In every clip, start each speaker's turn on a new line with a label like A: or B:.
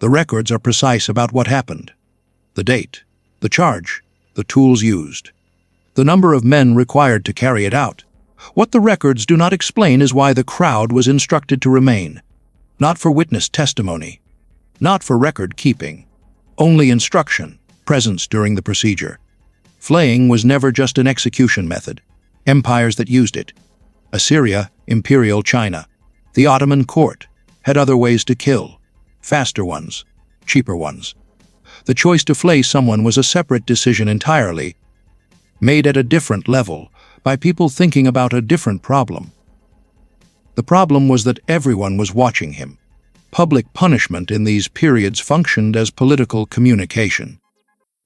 A: The records are precise about what happened. The date, the charge, the tools used, the number of men required to carry it out. What the records do not explain is why the crowd was instructed to remain. Not for witness testimony, not for record keeping, only instruction, presence during the procedure. Flaying was never just an execution method. Empires that used it, Assyria, Imperial China, the Ottoman court, had other ways to kill, faster ones, cheaper ones. The choice to flay someone was a separate decision entirely, made at a different level, by people thinking about a different problem. The problem was that everyone was watching him. Public punishment in these periods functioned as political communication.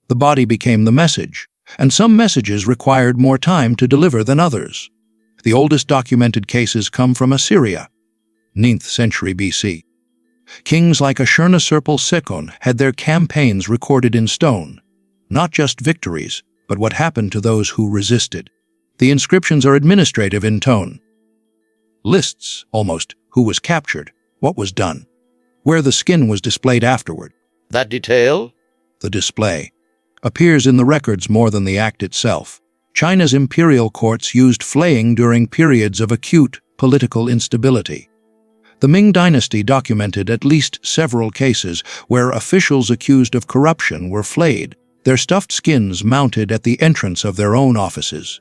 A: The body became the message, and some messages required more time to deliver than others. The oldest documented cases come from Assyria, 9th century BC. Kings like Ashurnasirpal II had their campaigns recorded in stone, not just victories, but what happened to those who resisted. The inscriptions are administrative in tone. Lists, almost, who was captured, what was done, where the skin was displayed afterward.
B: That detail?
A: The display appears in the records more than the act itself. China's imperial courts used flaying during periods of acute political instability. The Ming dynasty documented at least several cases where officials accused of corruption were flayed, their stuffed skins mounted at the entrance of their own offices.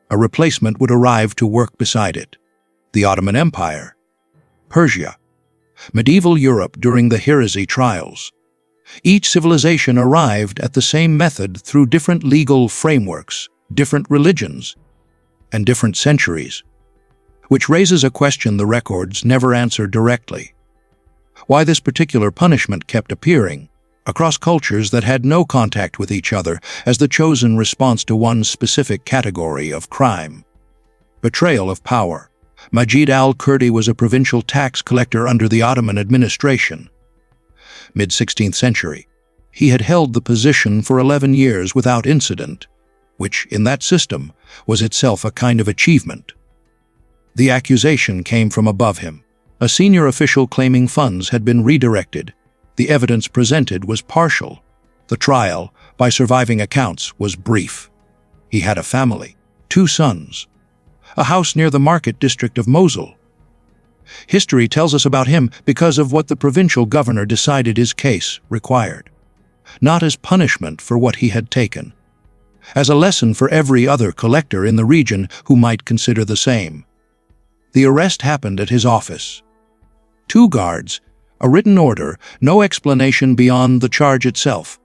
A: A replacement would arrive to work beside it. The Ottoman Empire, Persia, medieval Europe during the Heresy trials. Each civilization arrived at the same method through different legal frameworks, different religions, and different centuries, which raises a question the records never answer directly. Why this particular punishment kept appearing across cultures that had no contact with each other as the chosen response to one specific category of crime. Betrayal of power. Majid al-Kurdi was a provincial tax collector under the Ottoman administration. Mid-16th century. He had held the position for 11 years without incident, which, in that system, was itself a kind of achievement. The accusation came from above him. A senior official claiming funds had been redirected. The evidence presented was partial. The trial, by surviving accounts, was brief. He had a family, 2 sons, a house near the market district of Mosul. History tells us about him because of what the provincial governor decided his case required, not as punishment for what he had taken, as a lesson for every other collector in the region who might consider the same. The arrest happened at his office. 2 guards, a written order, no explanation beyond the charge itself.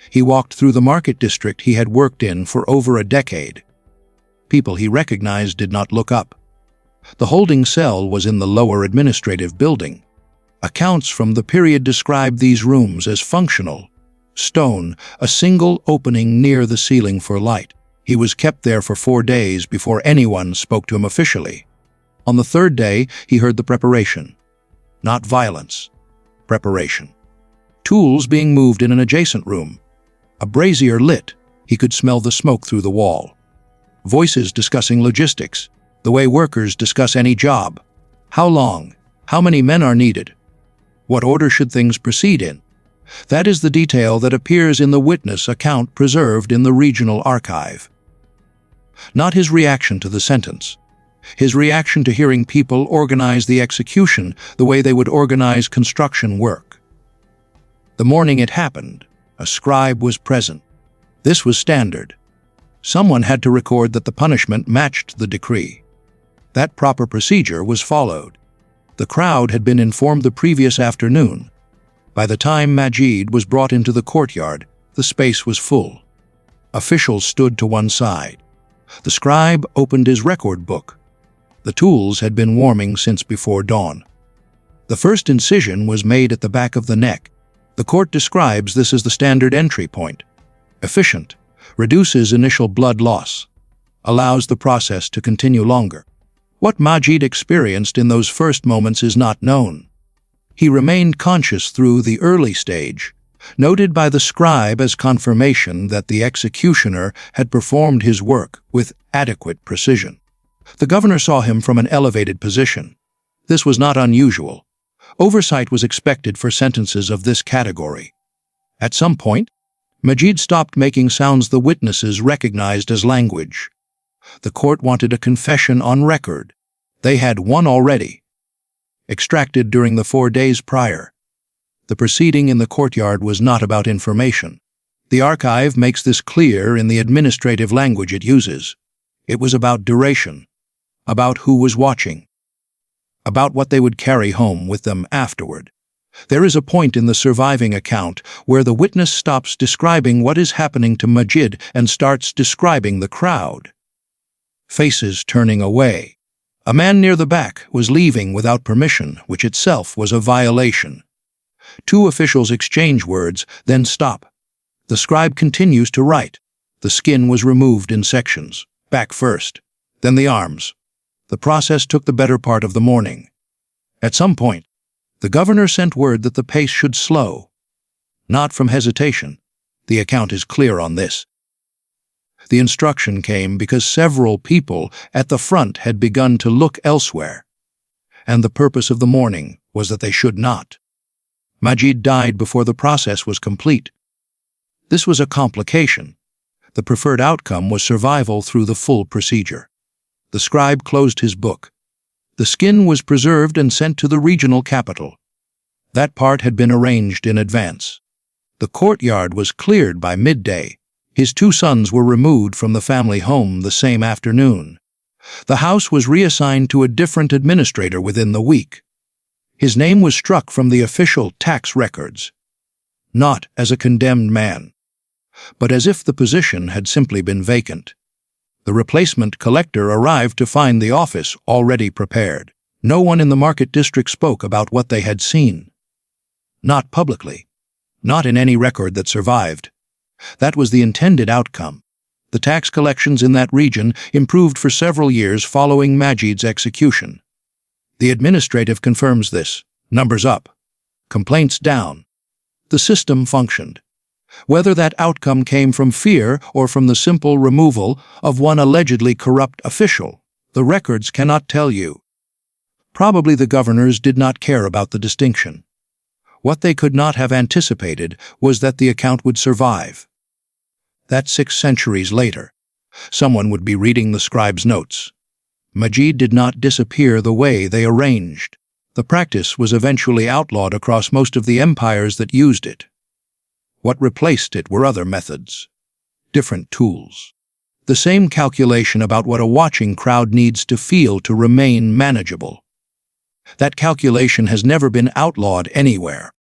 A: He walked through the market district he had worked in for over a decade. People he recognized did not look up. The holding cell was in the lower administrative building. Accounts from the period described these rooms as functional. Stone, a single opening near the ceiling for light. He was kept there for 4 days before anyone spoke to him officially. On the 3rd day, he heard the preparation. Not violence. Preparation. Tools being moved in an adjacent room. A brazier lit. He could smell the smoke through the wall. Voices discussing logistics, the way workers discuss any job. How long? How many men are needed? What order should things proceed in? That is the detail that appears in the witness account preserved in the regional archive. Not his reaction to the sentence. His reaction to hearing people organize the execution the way they would organize construction work. The morning it happened, a scribe was present. This was standard. Someone had to record that the punishment matched the decree. That proper procedure was followed. The crowd had been informed the previous afternoon. By the time Majid was brought into the courtyard, the space was full. Officials stood to one side. The scribe opened his record book. The tools had been warming since before dawn. The first incision was made at the back of the neck. The court describes this as the standard entry point. Efficient, reduces initial blood loss, allows the process to continue longer. What Majid experienced in those first moments is not known. He remained conscious through the early stage, noted by the scribe as confirmation that the executioner had performed his work with adequate precision. The governor saw him from an elevated position. This was not unusual. Oversight was expected for sentences of this category. At some point, Majid stopped making sounds the witnesses recognized as language. The court wanted a confession on record. They had one already, extracted during the 4 days prior. The proceeding in the courtyard was not about information. The archive makes this clear in the administrative language it uses. It was about duration, about who was watching, about what they would carry home with them afterward. There is a point in the surviving account where the witness stops describing what is happening to Majid and starts describing the crowd. Faces turning away. A man near the back was leaving without permission, which itself was a violation. 2 officials exchange words, then stop. The scribe continues to write. The skin was removed in sections, back first, then the arms. The process took the better part of the morning. At some point, the governor sent word that the pace should slow. Not from hesitation. The account is clear on this. The instruction came because several people at the front had begun to look elsewhere, and the purpose of the morning was that they should not. Majid died before the process was complete. This was a complication. The preferred outcome was survival through the full procedure. The scribe closed his book. The skin was preserved and sent to the regional capital. That part had been arranged in advance. The courtyard was cleared by midday. His 2 sons were removed from the family home the same afternoon. The house was reassigned to a different administrator within the week. His name was struck from the official tax records, not as a condemned man, but as if the position had simply been vacant. The replacement collector arrived to find the office already prepared. No one in the market district spoke about what they had seen. Not publicly. Not in any record that survived. That was the intended outcome. The tax collections in that region improved for several years following Majid's execution. The administrative confirms this. Numbers up. Complaints down. The system functioned. Whether that outcome came from fear or from the simple removal of one allegedly corrupt official, the records cannot tell you. Probably the governors did not care about the distinction. What they could not have anticipated was that the account would survive. That 6 centuries later, someone would be reading the scribe's notes. Majid did not disappear the way they arranged. The practice was eventually outlawed across most of the empires that used it. What replaced it were other methods, different tools. The same calculation about what a watching crowd needs to feel to remain manageable. That calculation has never been outlawed anywhere.